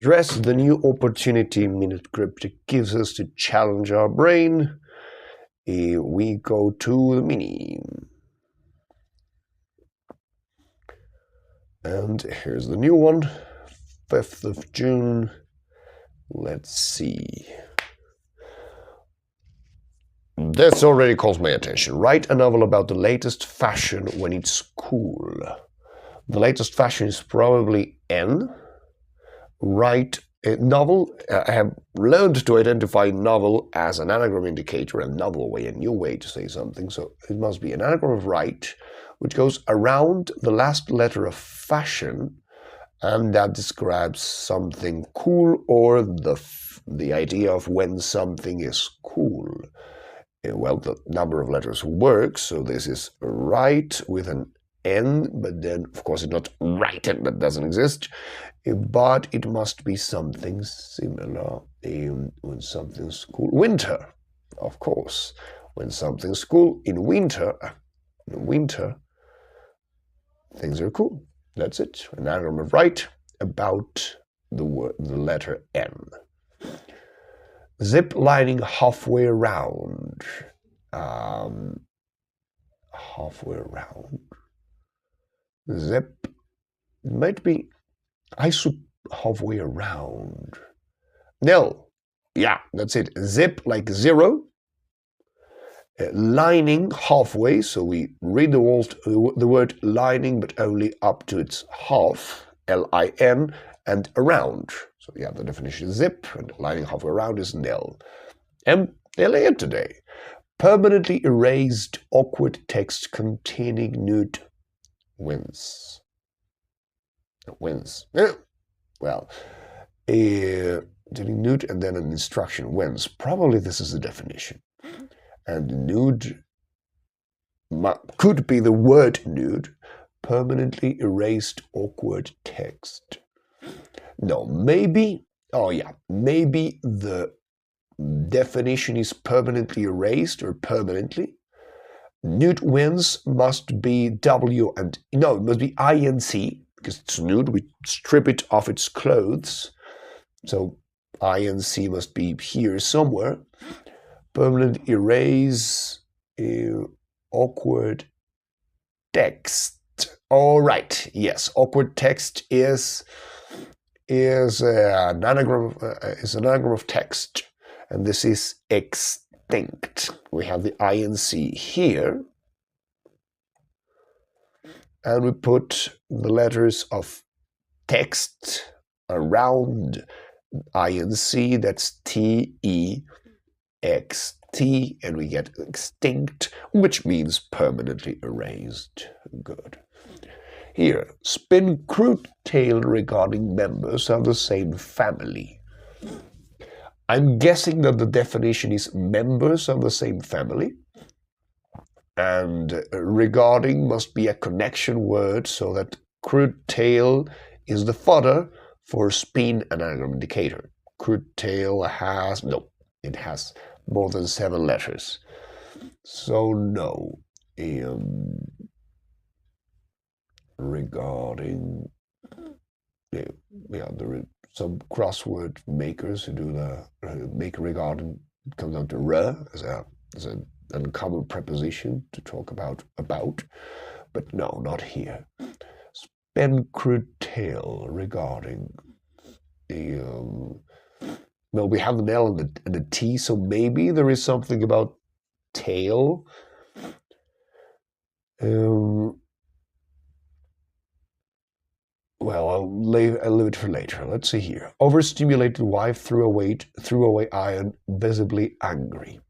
address the new opportunity Minute Cryptic gives us to challenge our brain. We go to the mini. And here's the new one, 5th of June. Let's see. This already calls my attention. Write a novel about the latest fashion when it's cool. The latest fashion is probably N. Write a novel. I have learned to identify novel as an anagram indicator, a novel way, a new way to say something. So it must be an anagram of write, which goes around the last letter of fashion, and that describes something cool or the idea of when something is cool. Well, the number of letters works, so this is write with an N, but then, of course, it's not written, that doesn't exist, but it must be something similar when something's cool. Winter, of course. When something's cool in winter, things are cool. That's it. An anagram of write about the letter N. Zip lining halfway around. Halfway around. Zip. It might be halfway around. No. Yeah, that's it. Zip like 0. Lining halfway, so we read the word lining, but only up to its half, L-I-N, and around. So yeah, the definition is zip, and lining halfway around is nil. And earlier today, permanently erased awkward text containing nude wins. Wins. Well, nude and then an instruction wins. Probably this is the definition. And nude could be the word nude, permanently erased awkward text. No, maybe, maybe the definition is permanently erased or permanently. Nude wins must be it must be INC, because it's nude, we strip it off its clothes. So INC must be here somewhere. Permanent erase awkward text. All right, yes, awkward text is an anagram of text, and this is extinct. We have the INC here, and we put the letters of text around INC. That's TEXT, and we get extinct, which means permanently erased. Good. Here, spin crude tale regarding members of the same family. I'm guessing that the definition is members of the same family, and regarding must be a connection word, so that crude tale is the fodder for spin and anagram indicator. Crude tale has more than 7 letters. So no. Regarding, there are some crossword makers who do make regarding. It comes down to re as an uncommon preposition to talk about, but no, not here. Spend crude tale regarding. Well, we have an L and a T, so maybe there is something about tail. Well, I'll leave it for later. Let's see here. Overstimulated wife threw away iron, visibly angry.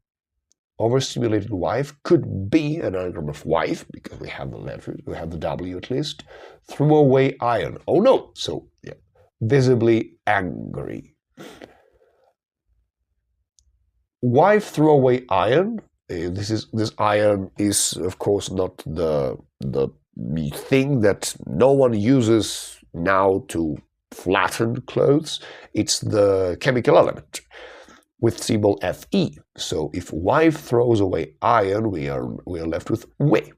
Overstimulated wife could be an anagram of wife, because we have the letters, we have the W at least. Threw away iron. Oh no! So, yeah. Visibly angry. Wife threw away iron. This iron is, of course, not the thing that no one uses now to flatten clothes. It's the chemical element with symbol Fe. So if wife throws away iron, we are left with we.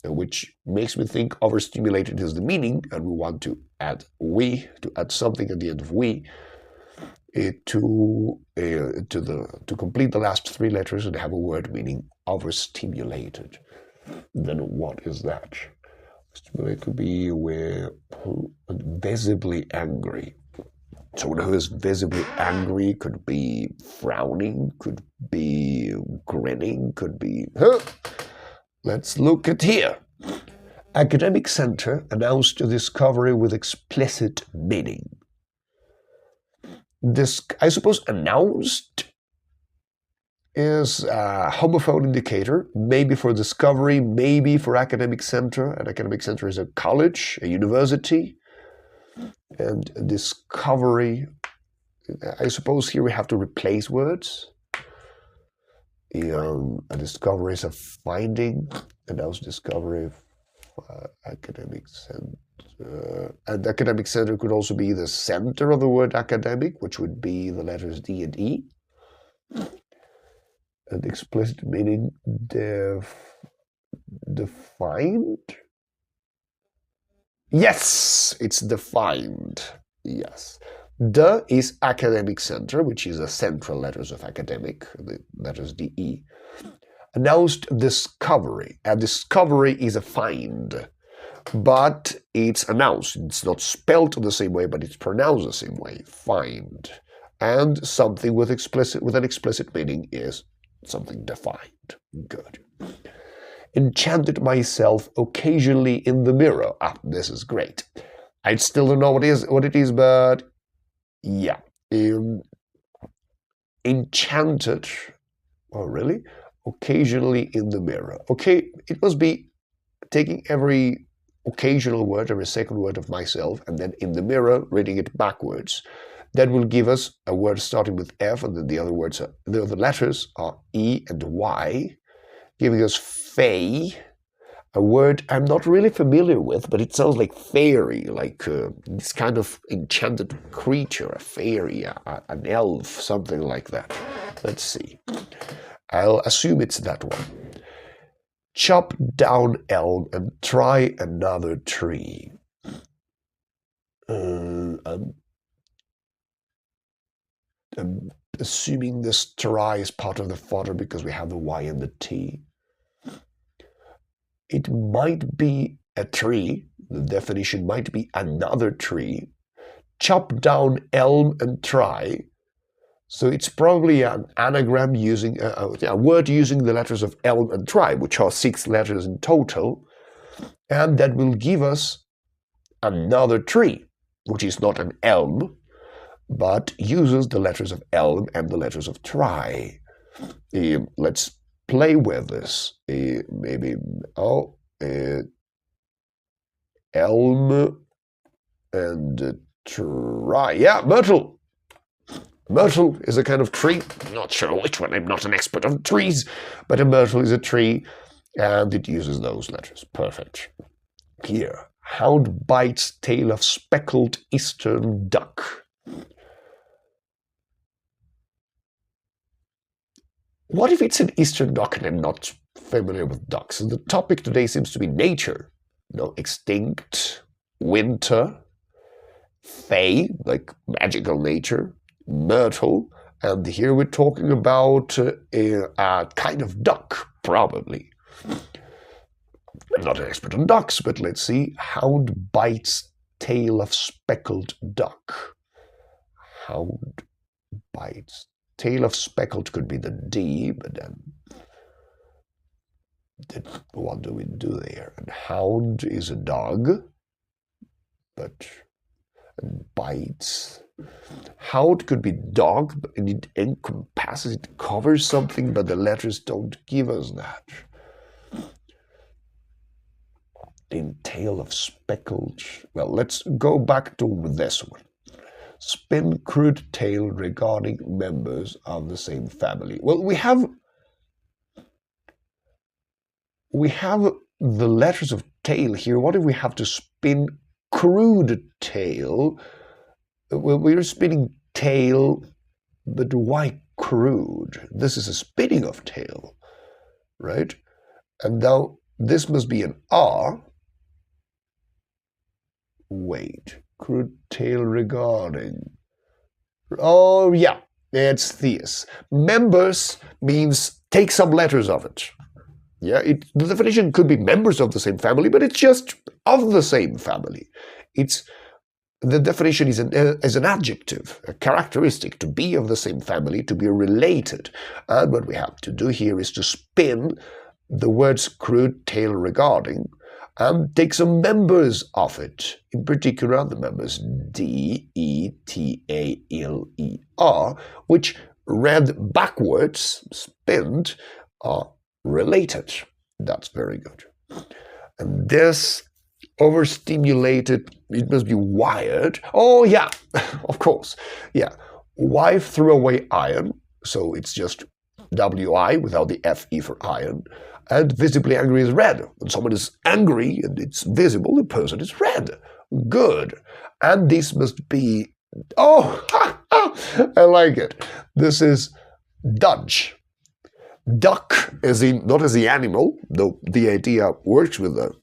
which makes me think overstimulated is the meaning, and we want to add something at the end of we to complete the last three letters and have a word meaning overstimulated. Then what is that? It could be visibly angry. Someone who is visibly angry could be frowning, could be grinning, could be... Let's look at here. Academic Center announced a discovery with explicit meaning. This, I suppose, announced is a homophone indicator, maybe for discovery, maybe for academic center. An academic center is a college, a university. And discovery, I suppose here we have to replace words. A discovery is a finding, announced discovery, academic center. And academic center could also be the center of the word academic, which would be the letters D and E. And explicit meaning, defined? Yes, it's defined. Yes. The is academic center, which is the central letters of academic, the letters DE. Announced discovery. A discovery is a find, but it's announced. It's not spelled the same way, but it's pronounced the same way. Find. And something with an explicit meaning is something defined. Good. Enchanted myself occasionally in the mirror. This is great. I still don't know what it is, but yeah. Enchanted. Oh, really? Occasionally in the mirror. Okay, it must be taking every occasional word, every second word of myself, and then in the mirror, reading it backwards. That will give us a word starting with F, and then the other letters are E and Y, giving us fey, a word I'm not really familiar with, but it sounds like fairy, like this kind of enchanted creature, a fairy, an elf, something like that. Let's see. I'll assume it's that one. Chop down elm and try another tree. I'm assuming this try is part of the fodder because we have the Y and the T. It might be a tree. The definition might be another tree. Chop down elm and try. So it's probably an anagram using a word using the letters of elm and try, which are 6 letters in total. And that will give us another tree, which is not an elm, but uses the letters of elm and the letters of try. Let's play with this. Maybe elm and try. Yeah, myrtle. Myrtle is a kind of tree. I'm not sure which one. I'm not an expert on trees, but a myrtle is a tree, and it uses those letters. Perfect. Here, hound bites tail of speckled eastern duck. What if it's an eastern duck and I'm not familiar with ducks? And the topic today seems to be nature. Extinct, winter, fae, like magical nature, myrtle, and here we're talking about a kind of duck, probably. I'm not an expert on ducks, but let's see. Hound bites tail of speckled duck. Hound bites. Tail of speckled could be the D, but then what do we do there? And hound is a dog, but bites. Hound could be dog, but it encompasses, it covers something, but the letters don't give us that. In tail of speckled. Well, let's go back to this one. Spin crude tale regarding members of the same family. Well, we have the letters of tail here. What if we have to spin crude tale? Well, we're spinning tail, but why crude? This is a spinning of tail, right? And now this must be an R. Wait, crude tale regarding. Oh, yeah, it's this. Members means take some letters of it. Yeah, the definition could be members of the same family, but it's just of the same family. The definition is an adjective, a characteristic, to be of the same family, to be related. And what we have to do here is to spin the words crude tale regarding and take some members of it, in particular the members D-E-T-A-L-E-R, which read backwards, spinned, are related. That's very good. And this overstimulated, it must be wired. Oh, yeah, of course. Yeah. Wife threw away iron, so it's just W-I without the F-E for iron. And visibly angry is red. When someone is angry and it's visible, the person is red. Good. And this must be, oh, I like it. This is Dutch. Duck, as in, not as the animal, though the idea works with the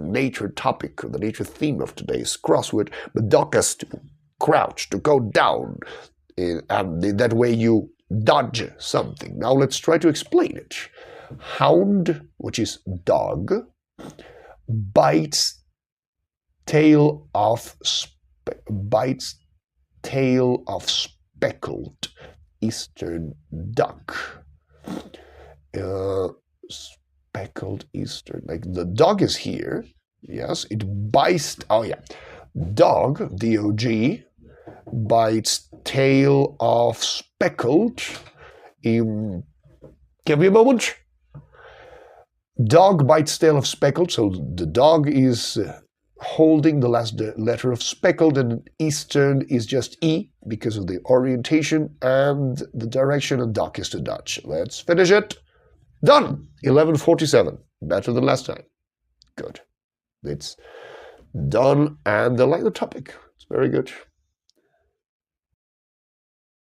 nature topic, the nature theme of today's crossword, but duck has to crouch, to go down, and that way you dodge something. Now let's try to explain it. Hound, which is dog, bites tail of speckled eastern duck. Speckled eastern, like the dog is here. Yes, it bites. Oh yeah, dog, D-O-G, bites tail of speckled. Give me a moment. Dog bites tail of speckled. So the dog is holding the last letter of speckled, and eastern is just E because of the orientation and the direction, and duck is to Dutch. Let's finish it. Done. 11:47. Better than last time. Good. It's done, and I like the topic. It's very good.